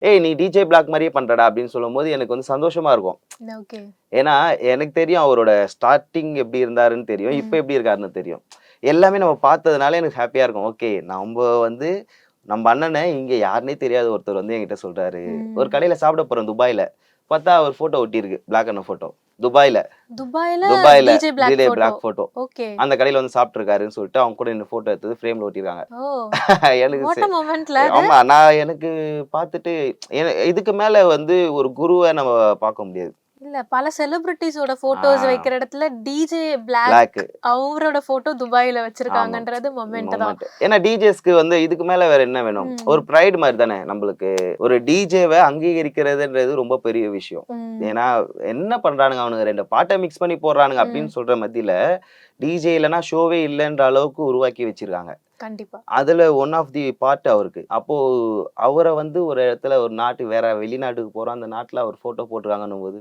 ஏய் நீ DJ black மாதிரியே பண்றடா அப்படின்னு சொல்லும்போது எனக்கு வந்து சந்தோஷமா இருக்கும். ஓகே. ஏன்னா எனக்கு தெரியும் அவரோட ஸ்டார்ட்டிங் எப்படி இருந்தாருன்னு தெரியும். இப்ப ம். எப்படி இருக்காருன்னு தெரியும். எல்லாமே நம்ம பார்த்ததுனால எனக்கு ஹாப்பியா இருக்கும். ஓகே நம்ப வந்து நம்ம அண்ணன இங்க யாருன்னே தெரியாத ஒருத்தர் வந்து என்கிட்ட சொல்றாரு. ஒரு ம். கடையில சாப்பிட போறோம் துபாய்ல. பார்த்தா ஒரு ஃபோட்டோ ஒட்டியிருக்கு. Black and photo. துபாய்ல. துபாய்ல துபாய்ல டிஜே பிளாக் டிலே ஃபோட்டோ. Black photo. ஓகே. அந்த கடையில வந்து சாப்பிட்டுருக்காருன்னு சொல்லிட்டு அவங்க கூட நின்னு ஃபோட்டோ எடுத்தது ஃப்ரேம்ல ஒட்டியிருக்காங்க. ஓ! எனக்கு வாட் அ மொமெண்ட்ல அது. ஆமா. நான் எனக்கு பார்த்துட்டு இதுக்கு மேல வந்து ஒரு குருவ நம்ம பார்க்க முடியாது. இல்ல பல செலிபிரிட்டீஸோட போட்டோஸ் ஆ வைக்கிற இடத்துல டிஜே பிளாக் பிளாக். அவரோட போட்டோ துபாய்ல ஆமா. வச்சிருக்காங்கன்றது மொமெண்ட் தான். மொமெண்ட். ஏன்னா டிஜேஸ்க்கு வந்து இதுக்கு மேல வேற என்ன வேணும்? ஒரு ம். பிரைட் மாரி தானே நம்பளுக்கு. ஒரு டிஜேவ அங்கீகரிக்கிறதுன்றது ரொம்ப பெரிய விஷயம். ம். ஏன்னா, என்ன பண்றானுங்க அவனுங்க 2 பாட்ட மிக்ஸ் பண்ணி போடுறானுங்க ம். அப்படின்னு சொல்ற மத்தியில, டிஜே இல்லன்னா ஷோவே இல்லன்ற அளவுக்கு உருவாக்கி வச்சிருக்காங்க. கண்டிப்பா. அதுல ஒன் ஆஃப் தி பார்ட் அவருக்கு. அப்போ அவர வந்து ஒரு இடத்துல ஒரு நாட்டு வேற வெளிநாட்டுக்கு போறோம். அந்த நாட்டுல அவர் ஃபோட்டோ போட்டுருக்காங்கன்னும்போது